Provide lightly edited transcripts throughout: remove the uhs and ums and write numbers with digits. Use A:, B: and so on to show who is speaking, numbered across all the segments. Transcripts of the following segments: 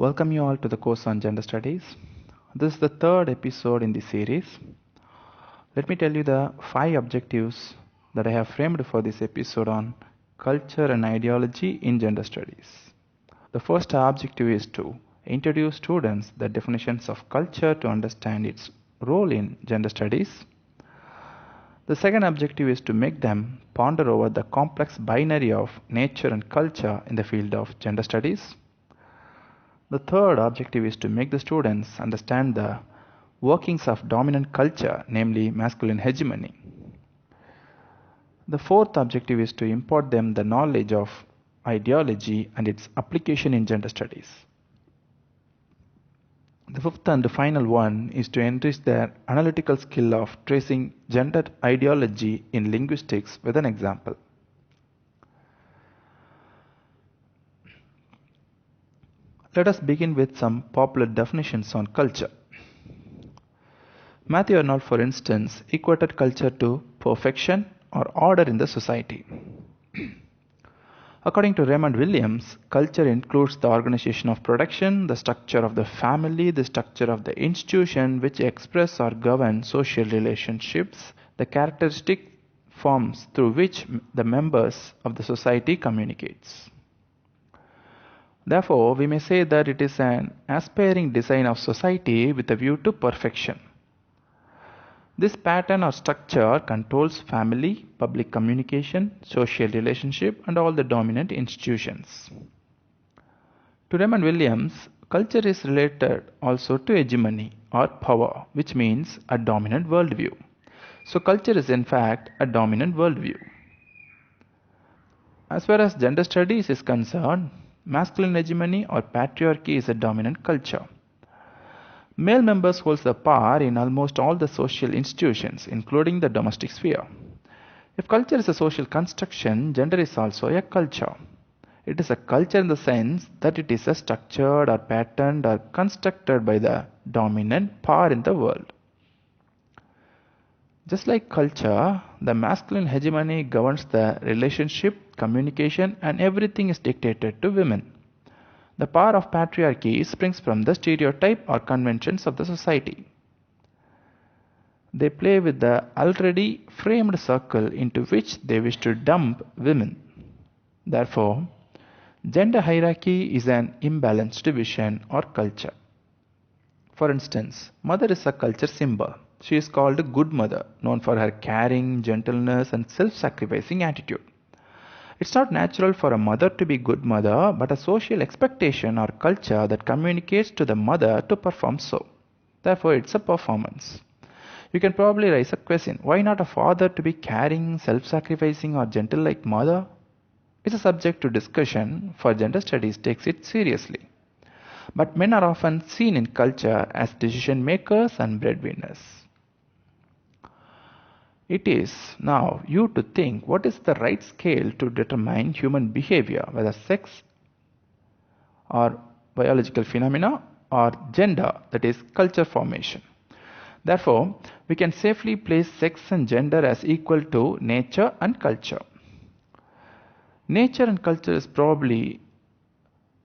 A: Welcome you all to the course on Gender Studies. This is the third episode in the series. Let me tell you the 5 objectives that I have framed for this episode on culture and ideology in gender studies. The first objective is to introduce students the definitions of culture to understand its role in gender studies. The second objective is to make them ponder over the complex binary of nature and culture in the field of gender studies. The third objective is to make the students understand the workings of dominant culture, namely masculine hegemony. The fourth objective is to impart them the knowledge of ideology and its application in gender studies. The fifth and final one is to enrich their analytical skill of tracing gender ideology in linguistics with an example. Let us begin with some popular definitions on culture. Matthew Arnold, for instance, equated culture to perfection or order in the society. According to Raymond Williams, culture includes the organization of production, the structure of the family, the structure of the institution which express or govern social relationships, the characteristic forms through which the members of the society communicates. Therefore, we may say that it is an aspiring design of society with a view to perfection. This pattern or structure controls family, public communication, social relationship, and all the dominant institutions. To Raymond Williams, culture is related also to hegemony or power, which means a dominant worldview. So culture is in fact a dominant worldview. As far as gender studies is concerned, masculine hegemony or patriarchy is a dominant culture. Male members hold the power in almost all the social institutions, including the domestic sphere. If culture is a social construction, gender is also a culture. It is a culture in the sense that it is structured or patterned or constructed by the dominant power in the world. Just like culture, the masculine hegemony governs the relationship, communication, and everything is dictated to women. The power of patriarchy springs from the stereotype or conventions of the society. They play with the already framed circle into which they wish to dump women. Therefore, gender hierarchy is an imbalanced division or culture. For instance, mother is a culture symbol. She is called a good mother, known for her caring, gentleness, and self-sacrificing attitude. It's not natural for a mother to be good mother, but a social expectation or culture that communicates to the mother to perform so. Therefore, it's a performance. You can probably raise a question, why not a father to be caring, self-sacrificing, or gentle like mother? It's a subject to discussion, for gender studies takes it seriously. But men are often seen in culture as decision makers and breadwinners. It is now you to think what is the right scale to determine human behavior, whether sex or biological phenomena or gender, that is culture formation. Therefore, we can safely place sex and gender as equal to nature and culture. Nature and culture is probably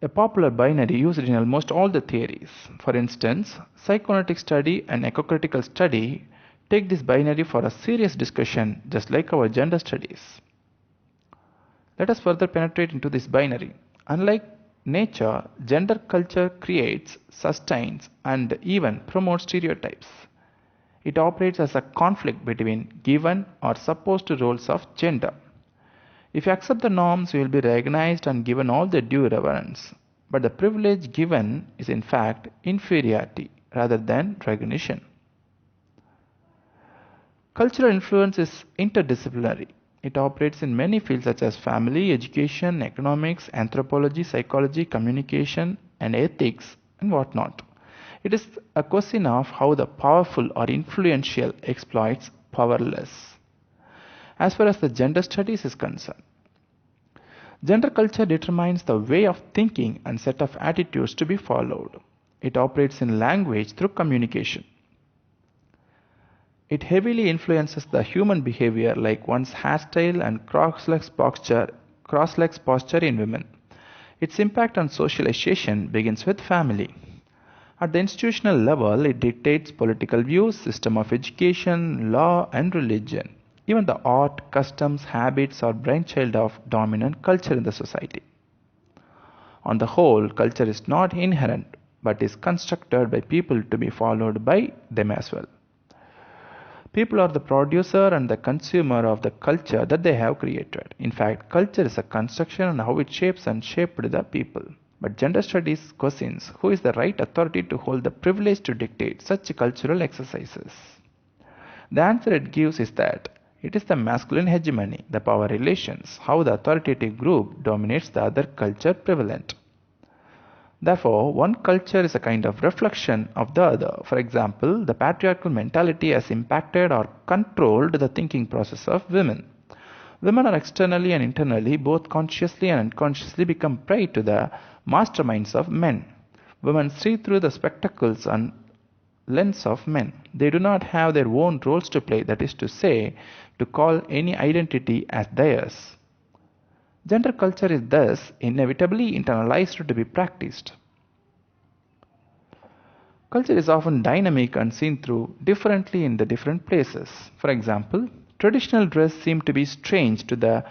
A: a popular binary used in almost all the theories. For instance, psychoanalytic study and ecocritical study take this binary for a serious discussion, just like our gender studies. Let us further penetrate into this binary. Unlike nature, gender culture creates, sustains, and even promotes stereotypes. It operates as a conflict between given or supposed roles of gender. If you accept the norms, you will be recognized and given all the due reverence. But the privilege given is in fact inferiority rather than recognition. Cultural influence is interdisciplinary. It operates in many fields such as family, education, economics, anthropology, psychology, communication, and ethics, and whatnot. It is a question of how the powerful or influential exploits powerless. As far as the gender studies is concerned, gender culture determines the way of thinking and set of attitudes to be followed. It operates in language through communication. It heavily influences the human behavior, like one's hairstyle and cross-legs posture in women. Its impact on socialization begins with family. At the institutional level, it dictates political views, system of education, law, and religion. Even the art, customs, habits are brainchild of dominant culture in the society. On the whole, culture is not inherent, but is constructed by people to be followed by them as well. People are the producer and the consumer of the culture that they have created. In fact, culture is a construction and how it shapes and shaped the people. But gender studies questions who is the right authority to hold the privilege to dictate such cultural exercises. The answer it gives is that it is the masculine hegemony, the power relations, how the authoritative group dominates the other culture prevalent. Therefore, one culture is a kind of reflection of the other. For example, the patriarchal mentality has impacted or controlled the thinking process of women. Women are externally and internally, both consciously and unconsciously, become prey to the masterminds of men. Women see through the spectacles and lens of men. They do not have their own roles to play, that is to say, to call any identity as theirs. Gender culture is thus inevitably internalized to be practiced. Culture is often dynamic and seen through differently in the different places. For example, traditional dress seems to be strange to the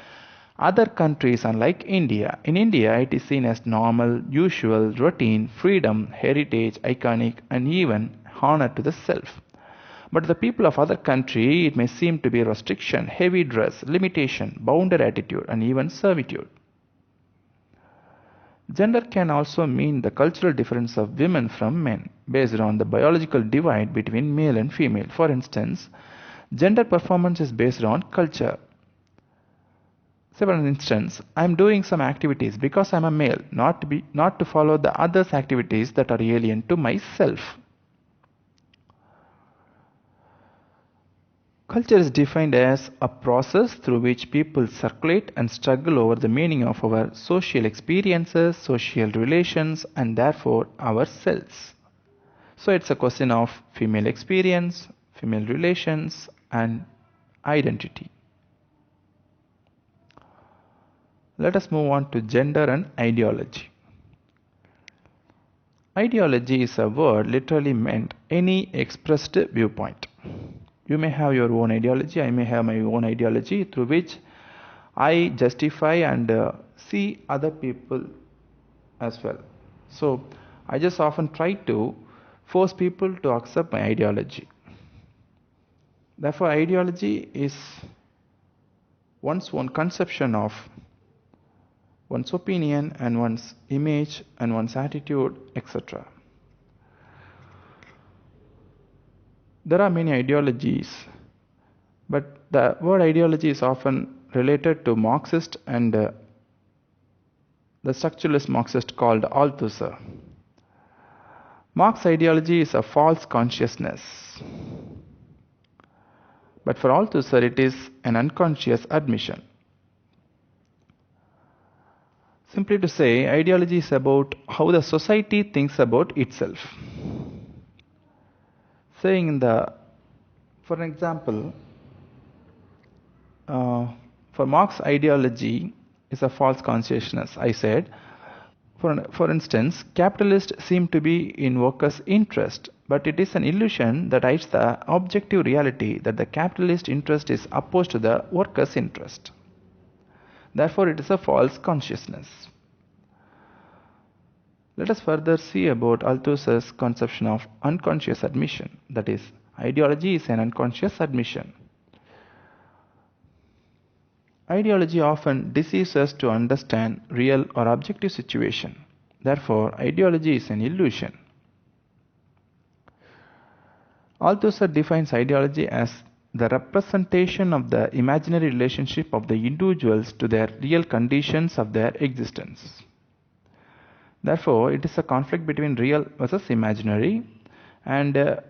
A: other countries unlike India. In India, it is seen as normal, usual, routine, freedom, heritage, iconic, and even honor to the self. But to the people of other country, it may seem to be restriction, heavy dress, limitation, bounded attitude, and even servitude. Gender can also mean the cultural difference of women from men, based on the biological divide between male and female. For instance, gender performance is based on culture. Say for instance, I am doing some activities because I am a male, not to follow the others' activities that are alien to myself. Culture is defined as a process through which people circulate and struggle over the meaning of our social experiences, social relations, and therefore ourselves. So it's a question of female experience, female relations, and identity. Let us move on to gender and ideology. Ideology is a word literally meant any expressed viewpoint. You may have your own ideology, I may have my own ideology through which I justify and see other people as well. So I just often try to force people to accept my ideology. Therefore, ideology is one's own conception of one's opinion and one's image and one's attitude, etc. There are many ideologies, but the word ideology is often related to Marxist and the structuralist Marxist called Althusser. Marx's ideology is a false consciousness, but for Althusser it is an unconscious admission. Simply to say, ideology is about how the society thinks about itself. Saying for an example, for Marx, ideology is a false consciousness. I said, for instance, capitalists seem to be in workers' interest, but it is an illusion that hides the objective reality that the capitalist interest is opposed to the workers' interest. Therefore, it is a false consciousness. Let us further see about Althusser's conception of unconscious admission. That is, ideology is an unconscious admission. Ideology often deceives us to understand real or objective situation. Therefore, ideology is an illusion. Althusser defines ideology as the representation of the imaginary relationship of the individuals to their real conditions of their existence. Therefore, it is a conflict between real versus imaginary, and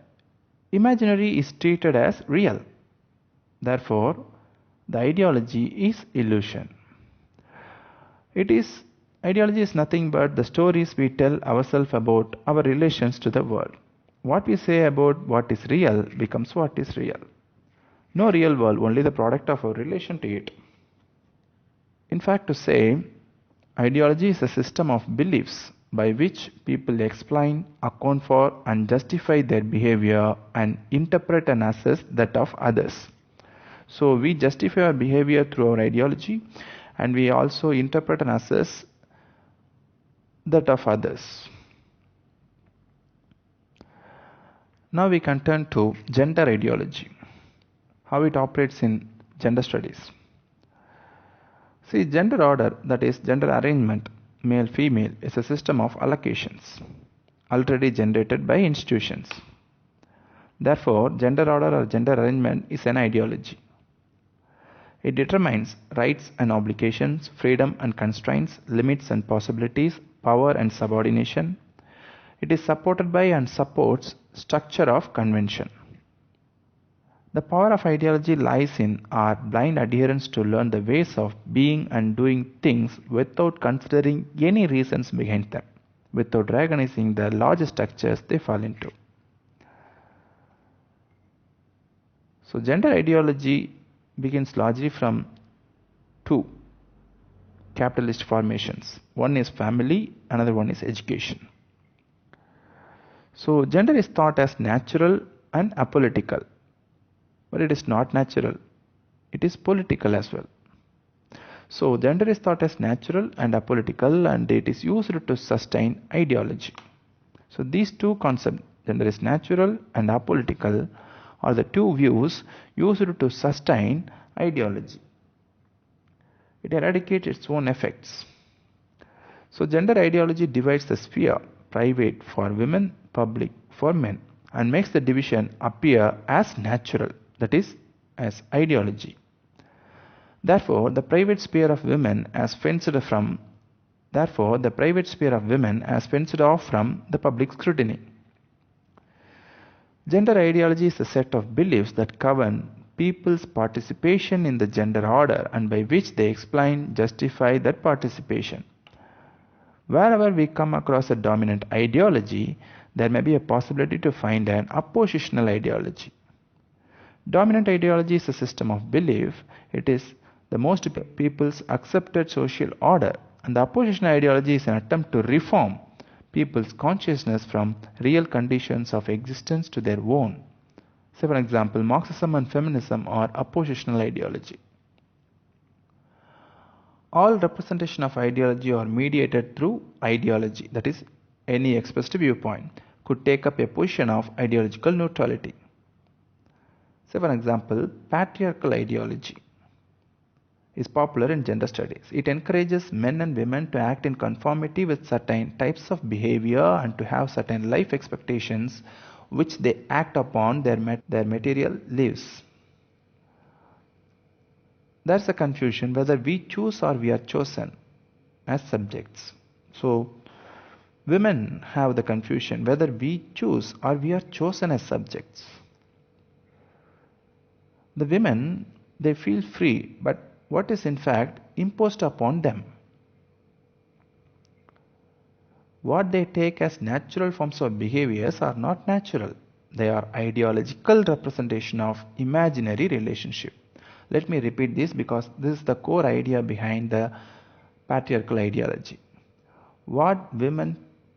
A: imaginary is treated as real. Therefore, the ideology is illusion. Ideology is nothing but the stories we tell ourselves about our relations to the world. What we say about what is real becomes what is real. No real world, only the product of our relation to it. In fact, to say, Ideology is a system of beliefs by which people explain, account for, and justify their behavior and interpret and assess that of others. So we justify our behavior through our ideology, and we also interpret and assess that of others. Now we can turn to gender ideology, how it operates in gender studies. See, gender order, that is gender arrangement, male-female, is a system of allocations already generated by institutions. Therefore, gender order or gender arrangement is an ideology. It determines rights and obligations, freedom and constraints, limits and possibilities, power and subordination. It is supported by and supports structure of convention. The power of ideology lies in our blind adherence to learn the ways of being and doing things without considering any reasons behind them, without recognizing the larger structures they fall into. So gender ideology begins largely from two capitalist formations. One is family, another one is education. So gender is thought as natural and apolitical. But it is not natural, it is political as well. So gender is thought as natural and apolitical, and it is used to sustain ideology. So these two concepts, gender is natural and apolitical, are the two views used to sustain ideology. It eradicates its own effects. So gender ideology divides the sphere, private for women, public for men, and makes the division appear as natural, that is, as ideology. Therefore, the private sphere of women as fenced off from the public scrutiny. Gender ideology is a set of beliefs that govern people's participation in the gender order and by which they explain, justify that participation. Wherever we come across a dominant ideology, there may be a possibility to find an oppositional ideology. Dominant ideology is a system of belief. It is the most people's accepted social order, and the oppositional ideology is an attempt to reform people's consciousness from real conditions of existence to their own. Say for example, Marxism and feminism are oppositional ideology. All representation of ideology are mediated through ideology, that is, any expressed viewpoint could take up a position of ideological neutrality. Say for example, patriarchal ideology is popular in gender studies. It encourages men and women to act in conformity with certain types of behavior and to have certain life expectations which they act upon their material lives. There's a confusion whether we choose or we are chosen as subjects. So women have the confusion whether we choose or we are chosen as subjects. The women, they feel free, but what is in fact imposed upon them? What they take as natural forms of behaviors are not natural. They are ideological representation of imaginary relationship. Let me repeat this because this is the core idea behind the patriarchal ideology. What women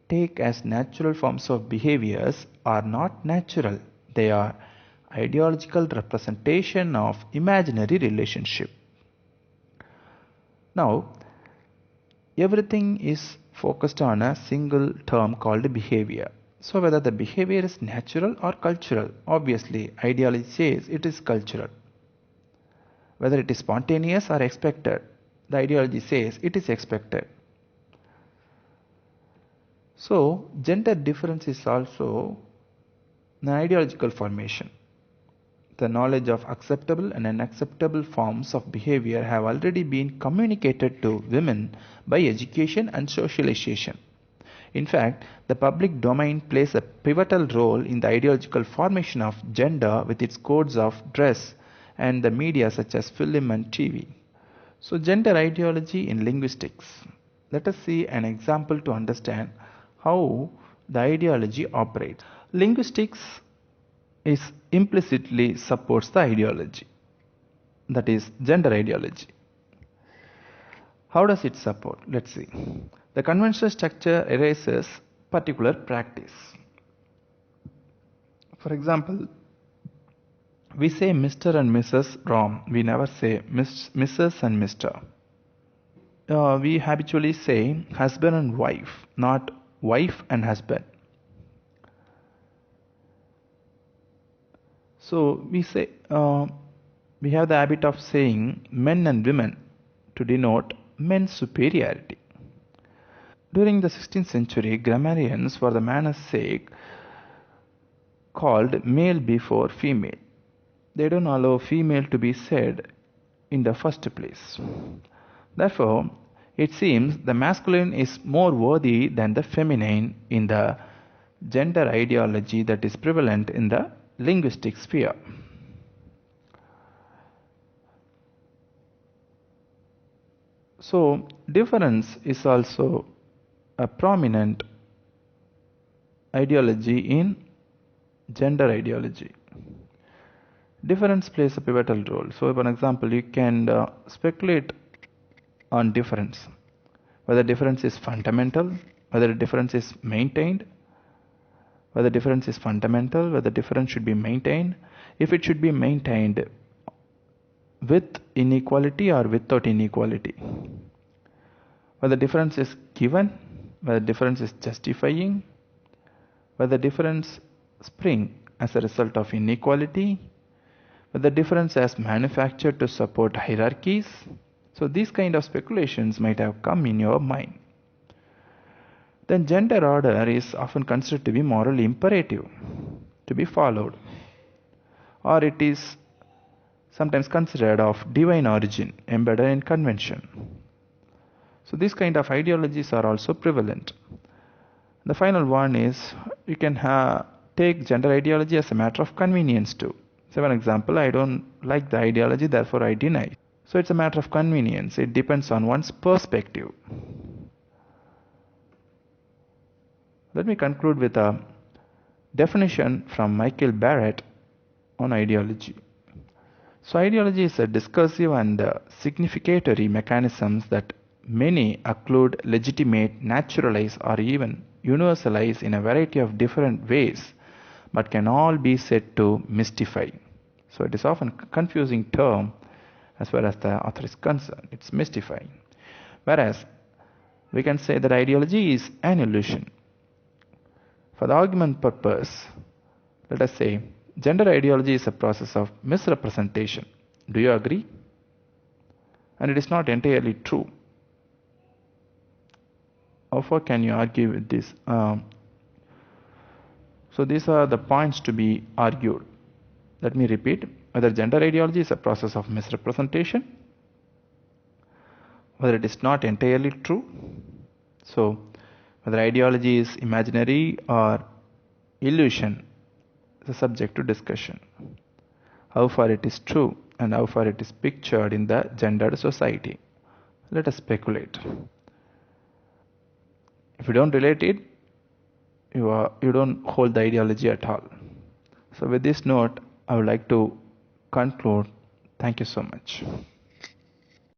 A: take as natural forms of behaviors are not natural. They are ideological representation of imaginary relationship. Now, everything is focused on a single term called behavior. So whether the behavior is natural or cultural, obviously ideology says it is cultural. Whether it is spontaneous or expected, the ideology says it is expected. So gender difference is also an ideological formation. The knowledge of acceptable and unacceptable forms of behavior have already been communicated to women by education and socialization. In fact, the public domain plays a pivotal role in the ideological formation of gender with its codes of dress and the media such as film and TV. So gender ideology in linguistics. Let us see an example to understand how the ideology operates. Linguistics is implicitly supports the ideology, that is gender ideology. How does it support? Let's see. The conventional structure erases particular practice. For example, we say Mr. and Mrs. Ram. We never say Mrs. and Mr. We habitually say husband and wife, not wife and husband. So we say we have the habit of saying men and women to denote men's superiority. During the 16th century, grammarians, for the manners' sake, called male before female. They don't allow female to be said in the first place. Therefore, it seems the masculine is more worthy than the feminine in the gender ideology that is prevalent in the linguistic sphere. So, difference is also a prominent ideology in gender ideology. Difference plays a pivotal role. So, for example, you can speculate on difference, whether difference is fundamental, whether difference is maintained, whether difference is fundamental, whether difference should be maintained, if it should be maintained with inequality or without inequality, whether difference is given, whether difference is justifying, whether difference spring as a result of inequality, whether difference has manufactured to support hierarchies. So these kind of speculations might have come in your mind. Then gender order is often considered to be morally imperative, to be followed, or it is sometimes considered of divine origin, embedded in convention. So these kind of ideologies are also prevalent. The final one is you can take gender ideology as a matter of convenience too. So for example, I don't like the ideology, therefore I deny. So it's a matter of convenience. It depends on one's perspective. Let me conclude with a definition from Michael Barrett on ideology. So ideology is a discursive and significatory mechanisms that many occlude, legitimate, naturalize, or even universalize in a variety of different ways, but can all be said to mystify. So it is often a confusing term as far as the author is concerned. It's mystifying. Whereas we can say that ideology is an illusion. For the argument purpose, let us say gender ideology is a process of misrepresentation. Do you agree? And it is not entirely true. How far can you argue with this? So these are the points to be argued. Let me repeat. Whether gender ideology is a process of misrepresentation, whether it is not entirely true. So whether ideology is imaginary or illusion is a subject to discussion. How far it is true and how far it is pictured in the gendered society. Let us speculate. If you don't relate it, you don't hold the ideology at all. So with this note, I would like to conclude. Thank you so much.